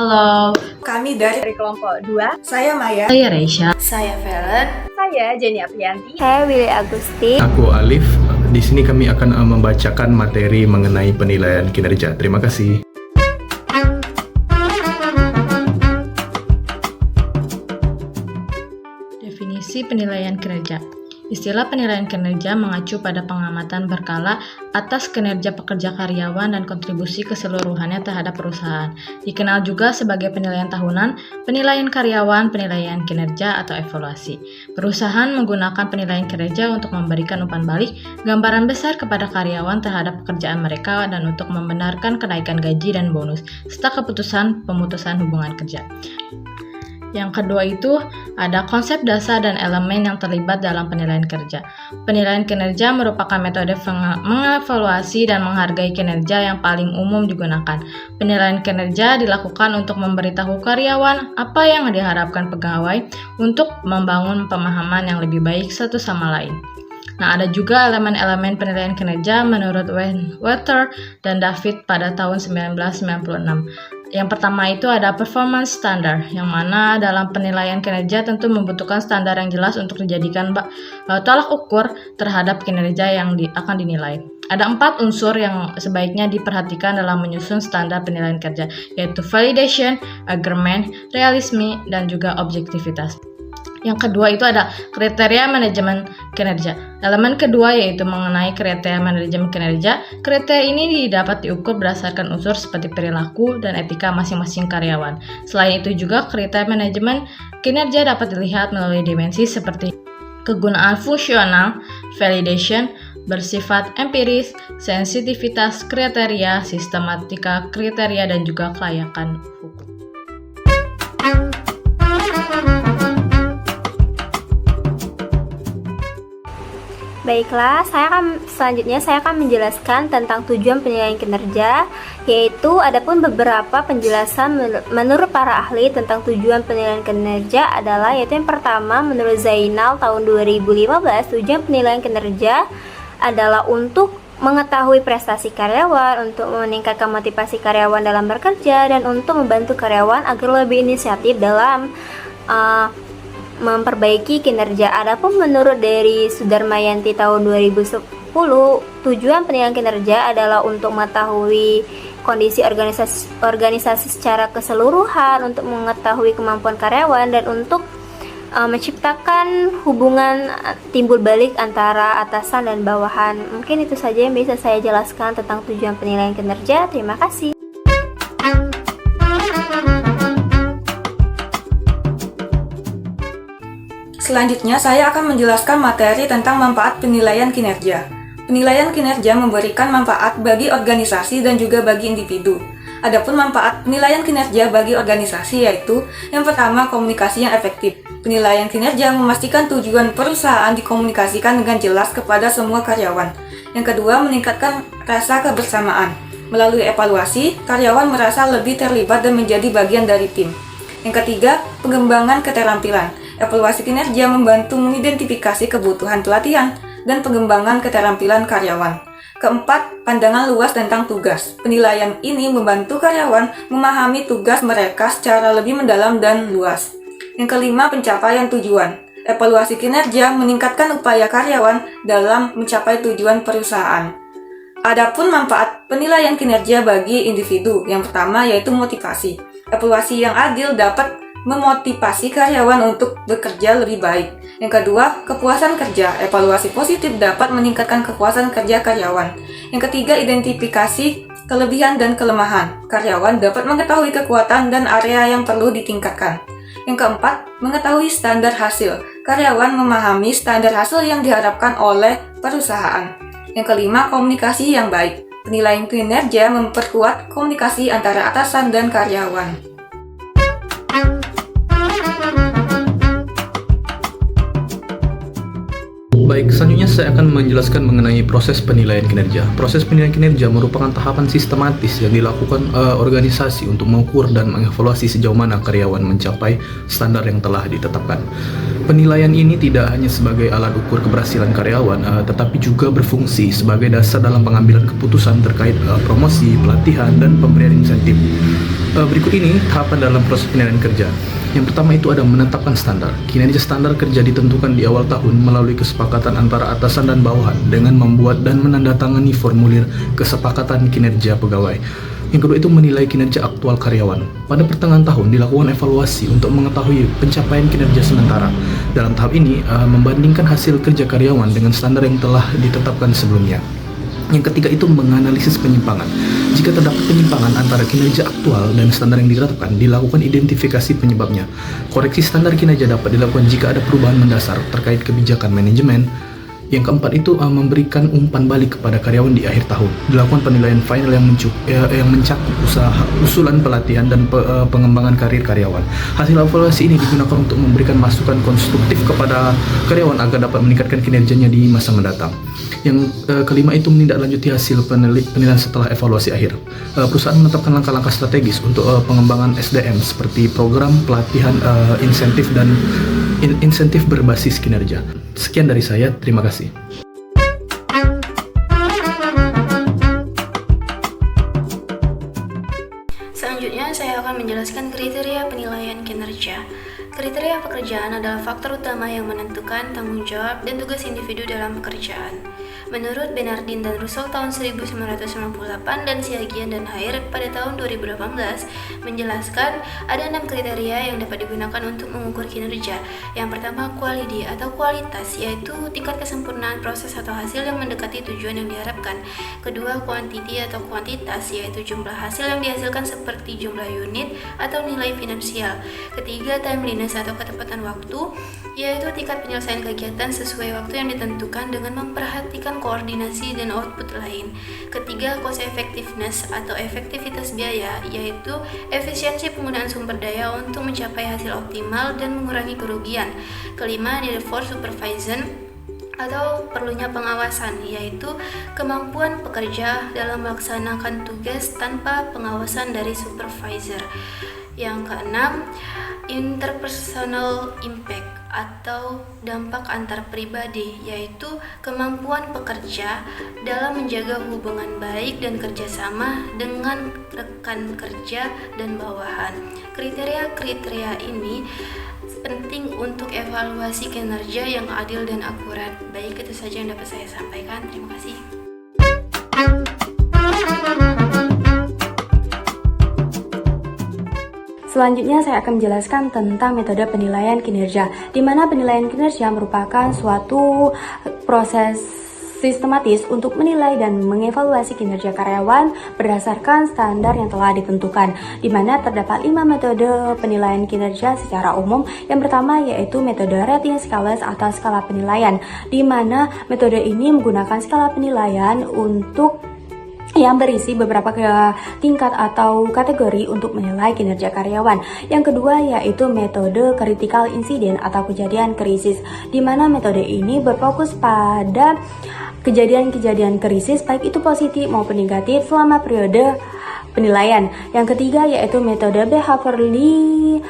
Halo, Kami dari kelompok 2. saya Maya. saya Reisha. Saya Velen. Saya Jenny Aprianti. Saya Willy Agusti. Aku Alif. Di sini kami akan membacakan materi mengenai penilaian kinerja. Terima kasih. Definisi penilaian kinerja. Istilah penilaian kinerja mengacu pada pengamatan berkala atas kinerja pekerja karyawan dan kontribusi keseluruhannya terhadap perusahaan. Dikenal juga sebagai penilaian tahunan, penilaian karyawan, penilaian kinerja, atau evaluasi. Perusahaan menggunakan penilaian kinerja untuk memberikan umpan balik, gambaran besar kepada karyawan terhadap pekerjaan mereka dan untuk membenarkan kenaikan gaji dan bonus, serta keputusan pemutusan hubungan kerja. Yang kedua itu ada konsep dasar dan elemen yang terlibat dalam penilaian kerja. Penilaian kinerja merupakan metode mengevaluasi dan menghargai kinerja yang paling umum digunakan. Penilaian kinerja dilakukan untuk memberitahu karyawan apa yang diharapkan pegawai untuk membangun pemahaman yang lebih baik satu sama lain. Nah, ada juga elemen-elemen penilaian kinerja menurut Wetter dan David pada tahun 1996. Yang pertama itu ada performance standard, yang mana dalam penilaian kinerja tentu membutuhkan standar yang jelas untuk dijadikan tolak ukur terhadap kinerja yang akan dinilai. Ada 4 unsur yang sebaiknya diperhatikan dalam menyusun standar penilaian kerja, yaitu validation, agreement, realisme, dan juga objektivitas. Yang kedua itu ada kriteria manajemen kinerja. Elemen kedua yaitu mengenai kriteria manajemen kinerja. Kriteria ini dapat diukur berdasarkan unsur seperti perilaku dan etika masing-masing karyawan. Selain itu juga kriteria manajemen kinerja dapat dilihat melalui dimensi seperti kegunaan fungsional, validation, bersifat empiris, sensitivitas kriteria, sistematika kriteria, dan juga kelayakan hukum. Baiklah, selanjutnya saya akan menjelaskan tentang tujuan penilaian kinerja, yaitu adapun beberapa penjelasan menurut para ahli tentang tujuan penilaian kinerja adalah, yaitu yang pertama menurut Zainal tahun 2015, tujuan penilaian kinerja adalah untuk mengetahui prestasi karyawan, untuk meningkatkan motivasi karyawan dalam bekerja, dan untuk membantu karyawan agar lebih inisiatif dalam memperbaiki kinerja. Adapun menurut dari Sudarmayanti tahun 2010, tujuan penilaian kinerja adalah untuk mengetahui kondisi organisasi secara keseluruhan, untuk mengetahui kemampuan karyawan, dan untuk menciptakan hubungan timbul balik antara atasan dan bawahan. Mungkin itu saja yang bisa saya jelaskan tentang tujuan penilaian kinerja. Terima kasih. Selanjutnya, saya akan menjelaskan materi tentang manfaat penilaian kinerja. Penilaian kinerja memberikan manfaat bagi organisasi dan juga bagi individu. Adapun manfaat penilaian kinerja bagi organisasi yaitu yang pertama, komunikasi yang efektif. Penilaian kinerja memastikan tujuan perusahaan dikomunikasikan dengan jelas kepada semua karyawan. Yang kedua, meningkatkan rasa kebersamaan. Melalui evaluasi, karyawan merasa lebih terlibat dan menjadi bagian dari tim. Yang ketiga, pengembangan keterampilan. Evaluasi kinerja membantu mengidentifikasi kebutuhan pelatihan dan pengembangan keterampilan karyawan. Keempat, pandangan luas tentang tugas. Penilaian ini membantu karyawan memahami tugas mereka secara lebih mendalam dan luas. Yang kelima, pencapaian tujuan. Evaluasi kinerja meningkatkan upaya karyawan dalam mencapai tujuan perusahaan. Adapun manfaat penilaian kinerja bagi individu, yang pertama yaitu motivasi. Evaluasi yang adil dapat memotivasi karyawan untuk bekerja lebih baik. Yang kedua, kepuasan kerja. Evaluasi positif dapat meningkatkan kepuasan kerja karyawan. Yang ketiga, identifikasi kelebihan dan kelemahan. Karyawan dapat mengetahui kekuatan dan area yang perlu ditingkatkan. Yang keempat, mengetahui standar hasil. Karyawan memahami standar hasil yang diharapkan oleh perusahaan. Yang kelima, komunikasi yang baik. Penilaian kinerja memperkuat komunikasi antara atasan dan karyawan. Baik, selanjutnya saya akan menjelaskan mengenai proses penilaian kinerja. Proses penilaian kinerja merupakan tahapan sistematis yang dilakukan organisasi untuk mengukur dan mengevaluasi sejauh mana karyawan mencapai standar yang telah ditetapkan. Penilaian ini tidak hanya sebagai alat ukur keberhasilan karyawan, tetapi juga berfungsi sebagai dasar dalam pengambilan keputusan terkait promosi, pelatihan, dan pemberian insentif. Berikut ini tahapan dalam proses penilaian kerja. Yang pertama itu ada menetapkan standar. Kinerja standar kerja ditentukan di awal tahun melalui kesepakatan antara atasan dan bawahan dengan membuat dan menandatangani formulir kesepakatan kinerja pegawai. Yang kedua itu menilai kinerja aktual karyawan. Pada pertengahan tahun dilakukan evaluasi untuk mengetahui pencapaian kinerja sementara. Dalam tahap ini membandingkan hasil kerja karyawan dengan standar yang telah ditetapkan sebelumnya. Yang ketiga itu menganalisis penyimpangan. Jika terdapat penyimpangan antara kinerja aktual dan standar yang ditetapkan, dilakukan identifikasi penyebabnya. Koreksi standar kinerja dapat dilakukan jika ada perubahan mendasar terkait kebijakan manajemen. Yang keempat itu memberikan umpan balik kepada karyawan di akhir tahun. Dilakukan penilaian final yang mencakup usulan pelatihan dan pengembangan karir karyawan. Hasil evaluasi ini digunakan untuk memberikan masukan konstruktif kepada karyawan agar dapat meningkatkan kinerjanya di masa mendatang. Yang kelima itu menindaklanjuti hasil penilaian setelah evaluasi akhir. Perusahaan menetapkan langkah-langkah strategis untuk pengembangan SDM seperti program pelatihan, insentif dan insentif berbasis kinerja. Sekian dari saya, terima kasih. Selanjutnya, saya akan menjelaskan kriteria penilaian kinerja. Kriteria pekerjaan adalah faktor utama yang menentukan tanggung jawab dan tugas individu dalam pekerjaan. Menurut Bernardin dan Russell tahun 1998 dan Siagian dan Hair pada tahun 2018 menjelaskan ada 6 kriteria yang dapat digunakan untuk mengukur kinerja. Yang pertama, quality atau kualitas, yaitu tingkat kesempurnaan proses atau hasil yang mendekati tujuan yang diharapkan. Kedua, quantity atau kuantitas, yaitu jumlah hasil yang dihasilkan seperti jumlah unit atau nilai finansial. Ketiga, timeliness atau ketepatan waktu, yaitu tingkat penyelesaian kegiatan sesuai waktu yang ditentukan dengan memperhatikan koordinasi dan output lain. Ketiga, cost effectiveness atau efektivitas biaya, yaitu efisiensi penggunaan sumber daya untuk mencapai hasil optimal dan mengurangi kerugian. Kelima, need for supervision atau perlunya pengawasan, yaitu kemampuan pekerja dalam melaksanakan tugas tanpa pengawasan dari supervisor. Yang keenam, interpersonal impact atau dampak antar pribadi, yaitu kemampuan pekerja dalam menjaga hubungan baik dan kerjasama dengan rekan kerja dan bawahan. Kriteria-kriteria ini penting untuk evaluasi kinerja yang adil dan akurat. Baik, itu saja yang dapat saya sampaikan. Terima kasih. Selanjutnya saya akan menjelaskan tentang metode penilaian kinerja, di mana penilaian kinerja merupakan suatu proses sistematis untuk menilai dan mengevaluasi kinerja karyawan berdasarkan standar yang telah ditentukan, di mana terdapat 5 metode penilaian kinerja secara umum. Yang pertama yaitu metode rating scales atau skala penilaian, di mana metode ini menggunakan skala penilaian untuk yang berisi beberapa tingkat atau kategori untuk menilai kinerja karyawan. Yang kedua yaitu metode critical incident atau kejadian krisis, di mana metode ini berfokus pada kejadian-kejadian krisis baik itu positif maupun negatif selama periode penilaian. Yang ketiga yaitu metode behaviorally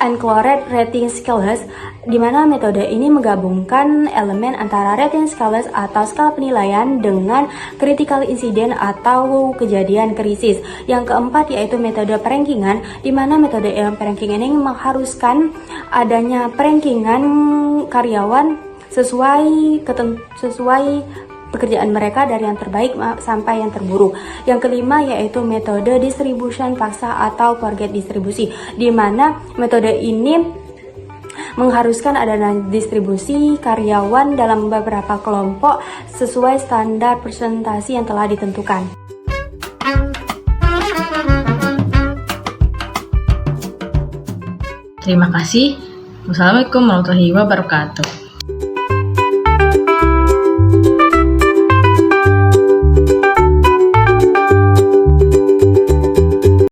anchored rating scales, di mana metode ini menggabungkan elemen antara rating scales atau skala penilaian dengan critical incident atau kejadian krisis. Yang keempat yaitu metode perankingan, di mana metode perankingan ini mengharuskan adanya perankingan karyawan sesuai pekerjaan mereka dari yang terbaik sampai yang terburuk. Yang kelima yaitu metode distribution paksa atau target distribusi, di mana metode ini mengharuskan adanya distribusi karyawan dalam beberapa kelompok sesuai standar presentasi yang telah ditentukan. Terima kasih. Wassalamualaikum warahmatullahi wabarakatuh.